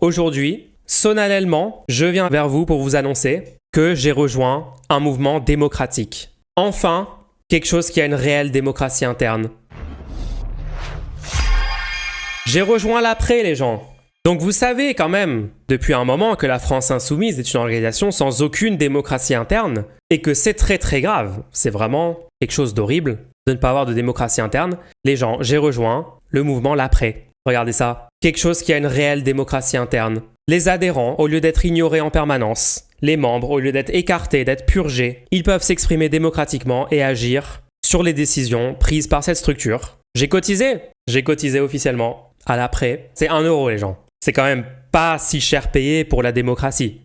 Aujourd'hui, solennellement, je viens vers vous pour vous annoncer que j'ai rejoint un mouvement démocratique. Enfin, quelque chose qui a une réelle démocratie interne. J'ai rejoint l'après, les gens. Donc vous savez quand même, depuis un moment, que la France Insoumise est une organisation sans aucune démocratie interne et que c'est très très grave. C'est vraiment quelque chose d'horrible de ne pas avoir de démocratie interne. Les gens, j'ai rejoint le mouvement l'après. Regardez ça. Quelque chose qui a une réelle démocratie interne. Les adhérents, au lieu d'être ignorés en permanence, les membres, au lieu d'être écartés, d'être purgés, ils peuvent s'exprimer démocratiquement et agir sur les décisions prises par cette structure. J'ai cotisé officiellement à l'après. C'est 1 euro, les gens. C'est quand même pas si cher payé pour la démocratie.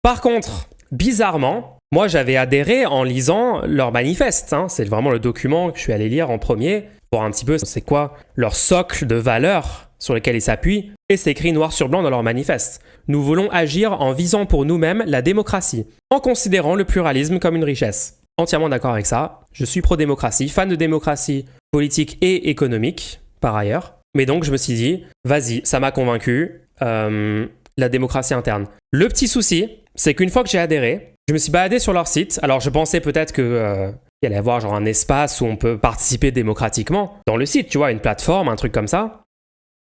Par contre, bizarrement, moi j'avais adhéré en lisant leur manifeste. C'est vraiment le document que je suis allé lire en premier pour voir un petit peu c'est quoi leur socle de valeurs sur lesquels ils s'appuient. Et c'est écrit noir sur blanc dans leur manifeste. Nous voulons agir en visant pour nous-mêmes la démocratie, en considérant le pluralisme comme une richesse. Entièrement d'accord avec ça. Je suis pro-démocratie, fan de démocratie politique et économique, par ailleurs. Mais donc, je me suis dit, vas-y, ça m'a convaincu, la démocratie interne. Le petit souci, c'est qu'une fois que j'ai adhéré, je me suis baladé sur leur site. Alors, je pensais peut-être qu'il y allait y avoir genre un espace où on peut participer démocratiquement dans le site, tu vois, une plateforme, un truc comme ça.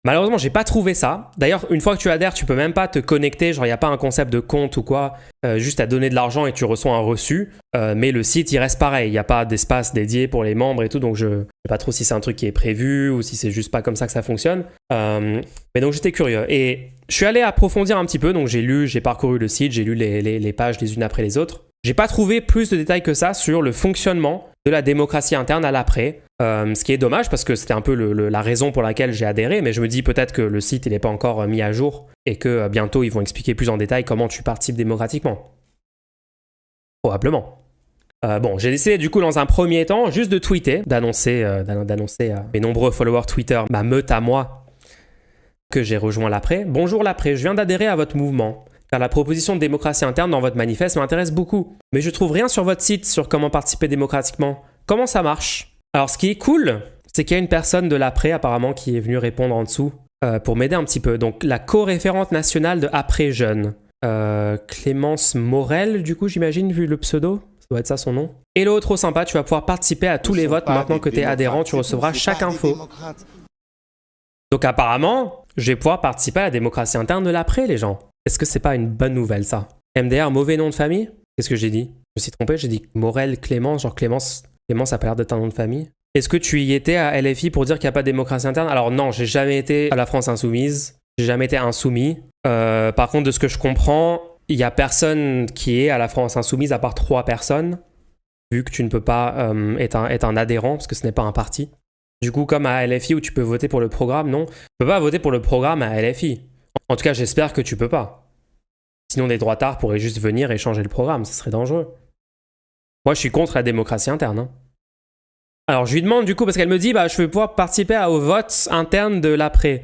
Malheureusement, j'ai pas trouvé ça. D'ailleurs, une fois que tu adhères, tu peux même pas te connecter. Genre, il n'y a pas un concept de compte ou quoi. Juste à donner de l'argent et tu reçois un reçu. Mais le site, il reste pareil. Il n'y a pas d'espace dédié pour les membres et tout. Donc, je sais pas trop si c'est un truc qui est prévu ou si c'est juste pas comme ça que ça fonctionne. Mais donc, j'étais curieux. Et je suis allé approfondir un petit peu. Donc, j'ai parcouru le site. J'ai lu les pages les unes après les autres. J'ai pas trouvé plus de détails que ça sur le fonctionnement de la démocratie interne à l'après. Ce qui est dommage parce que c'était un peu la raison pour laquelle j'ai adhéré, mais je me dis peut-être que le site il n'est pas encore mis à jour et que bientôt ils vont expliquer plus en détail comment tu participes démocratiquement. Probablement. Bon, j'ai décidé du coup dans un premier temps juste de tweeter, d'annoncer à mes nombreux followers Twitter, ma meute à moi, que j'ai rejoint l'après. Bonjour l'après, je viens d'adhérer à votre mouvement. Car la proposition de démocratie interne dans votre manifeste m'intéresse beaucoup. Mais je trouve rien sur votre site sur comment participer démocratiquement. Comment ça marche ? Alors ce qui est cool, c'est qu'il y a une personne de l'après apparemment qui est venue répondre en dessous pour m'aider un petit peu. Donc la co-référente nationale de Après Jeunes, Clémence Morel du coup j'imagine vu le pseudo. Ça doit être ça son nom. Hello, trop sympa, tu vas pouvoir participer à tous les votes maintenant que tu es adhérent, tu recevras chaque info. Donc apparemment, je vais pouvoir participer à la démocratie interne de l'après les gens. Est-ce que c'est pas une bonne nouvelle, ça ? MDR, mauvais nom de famille ? Qu'est-ce que j'ai dit ? Je me suis trompé, j'ai dit Morel, Clémence, genre Clémence, ça a pas l'air d'être un nom de famille. Est-ce que tu y étais à LFI pour dire qu'il n'y a pas de démocratie interne ? Alors non, j'ai jamais été à la France Insoumise, j'ai jamais été insoumis. Par contre, de ce que je comprends, il n'y a personne qui est à la France Insoumise à part 3 personnes, vu que tu ne peux pas être un adhérent, parce que ce n'est pas un parti. Du coup, comme à LFI où tu peux voter pour le programme, non, tu peux pas voter pour le programme à LFI. En tout cas, j'espère que tu peux pas. Sinon, des droitards pourraient juste venir et changer le programme. Ce serait dangereux. Moi, je suis contre la démocratie interne. Alors, je lui demande du coup, parce qu'elle me dit, je vais pouvoir participer au vote interne de l'après.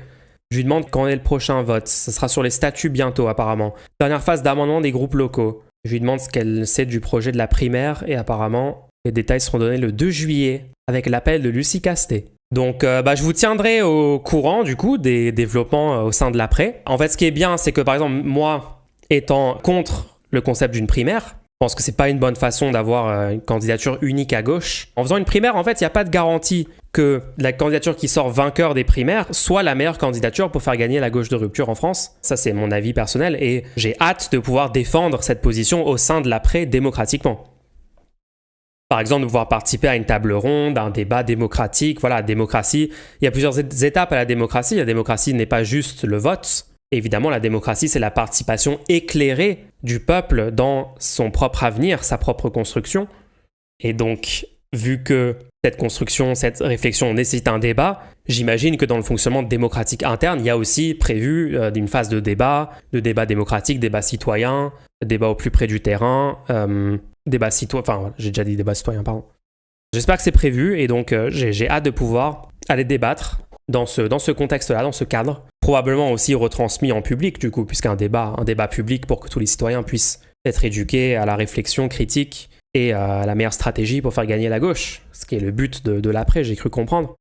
Je lui demande quand est le prochain vote. Ce sera sur les statuts bientôt, apparemment. Dernière phase d'amendement des groupes locaux. Je lui demande ce qu'elle sait du projet de la primaire. Et apparemment, les détails seront donnés le 2 juillet avec l'appel de Lucie Castet. Donc, je vous tiendrai au courant, du coup, des développements au sein de l'après. En fait, ce qui est bien, c'est que, par exemple, moi, étant contre le concept d'une primaire, je pense que c'est pas une bonne façon d'avoir une candidature unique à gauche. En faisant une primaire, en fait, il n'y a pas de garantie que la candidature qui sort vainqueur des primaires soit la meilleure candidature pour faire gagner la gauche de rupture en France. Ça, c'est mon avis personnel et j'ai hâte de pouvoir défendre cette position au sein de l'après démocratiquement. Par exemple, de pouvoir participer à une table ronde, à un débat démocratique. Voilà, démocratie. Il y a plusieurs étapes à la démocratie. La démocratie n'est pas juste le vote. Évidemment, la démocratie, c'est la participation éclairée du peuple dans son propre avenir, sa propre construction. Et donc, vu que cette construction, cette réflexion nécessite un débat, j'imagine que dans le fonctionnement démocratique interne, il y a aussi prévu une phase de débat démocratique, débat citoyen, débat au plus près du terrain, débat citoyen, enfin j'ai déjà dit débat citoyen, pardon. J'espère que c'est prévu et donc j'ai hâte de pouvoir aller débattre dans ce contexte-là, dans ce cadre. Probablement aussi retransmis en public du coup, puisqu'un débat public pour que tous les citoyens puissent être éduqués à la réflexion critique et à la meilleure stratégie pour faire gagner la gauche, ce qui est le but de l'après, j'ai cru comprendre.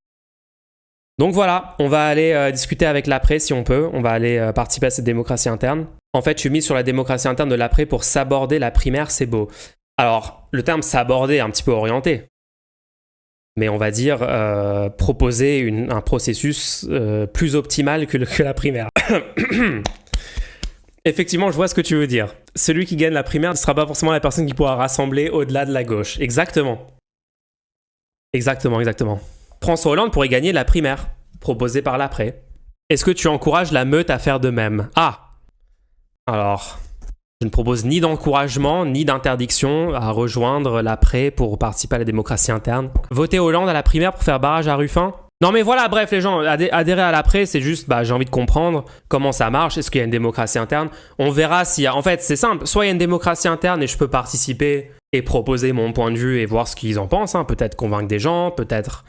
Donc voilà, on va aller discuter avec l'après si on peut. On va aller participer à cette démocratie interne. En fait, je suis mis sur la démocratie interne de l'après pour s'aborder la primaire, c'est beau. Alors, le terme s'aborder est un petit peu orienté. Mais on va dire proposer un processus plus optimal que la primaire. Effectivement, je vois ce que tu veux dire. Celui qui gagne la primaire ne sera pas forcément la personne qui pourra rassembler au-delà de la gauche. Exactement. Exactement. François Hollande pourrait gagner la primaire, proposée par l'après. Est-ce que tu encourages la meute à faire de même? Ah! Alors, je ne propose ni d'encouragement, ni d'interdiction à rejoindre l'après pour participer à la démocratie interne. Voter Hollande à la primaire pour faire barrage à Ruffin? Non mais voilà, bref les gens, adhérer à l'après, c'est juste, j'ai envie de comprendre comment ça marche, est-ce qu'il y a une démocratie interne? On verra s'il y a... En fait, c'est simple, soit il y a une démocratie interne et je peux participer et proposer mon point de vue et voir ce qu'ils en pensent, hein. Peut-être convaincre des gens, peut-être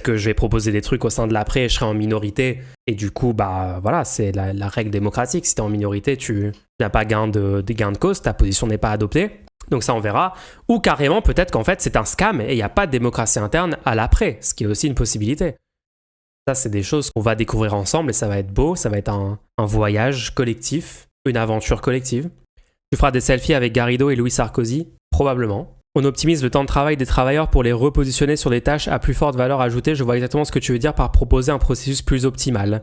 que je vais proposer des trucs au sein de l'après et je serai en minorité. Et du coup, voilà, c'est la règle démocratique. Si t'es en minorité, tu n'as pas gain de cause, ta position n'est pas adoptée. Donc ça, on verra. Ou carrément, peut-être qu'en fait, c'est un scam et il n'y a pas de démocratie interne à l'après, ce qui est aussi une possibilité. Ça, c'est des choses qu'on va découvrir ensemble et ça va être beau, ça va être un voyage collectif, une aventure collective. Tu feras des selfies avec Garrido et Louis Sarkozy? Probablement. On optimise le temps de travail des travailleurs pour les repositionner sur des tâches à plus forte valeur ajoutée. Je vois exactement ce que tu veux dire par proposer un processus plus optimal.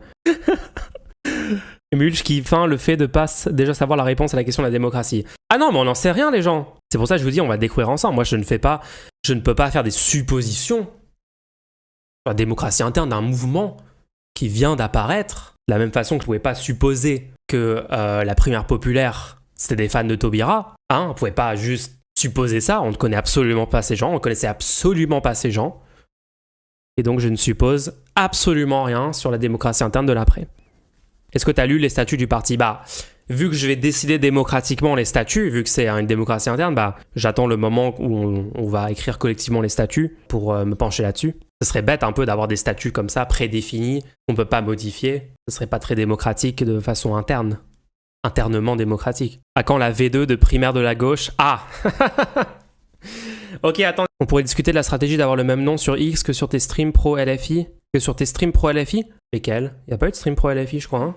Mulch qui feint le fait de pas déjà savoir la réponse à la question de la démocratie. Ah non, mais on n'en sait rien les gens. C'est pour ça que je vous dis, on va découvrir ensemble. Moi, je ne peux pas faire des suppositions sur la démocratie interne d'un mouvement qui vient d'apparaître. De la même façon que je ne pouvais pas supposer que la primaire populaire, c'était des fans de Taubira. Hein, on ne pouvait pas juste supposer ça, on ne connaît absolument pas ces gens, on connaissait absolument pas ces gens. Et donc je ne suppose absolument rien sur la démocratie interne de l'après. Est-ce que tu as lu les statuts du parti? Vu que je vais décider démocratiquement les statuts, vu que c'est une démocratie interne, j'attends le moment où on va écrire collectivement les statuts pour me pencher là-dessus. Ce serait bête un peu d'avoir des statuts comme ça, prédéfinis, qu'on ne peut pas modifier. Ce serait pas très démocratique de façon interne. Internement démocratique. À quand la V2 de primaire de la gauche? Ah. Ok, attends. On pourrait discuter de la stratégie d'avoir le même nom sur X que sur tes streams pro LFI? Que sur tes streams pro LFI? Lesquels? Il n'y a pas eu de stream pro LFI, je crois, hein?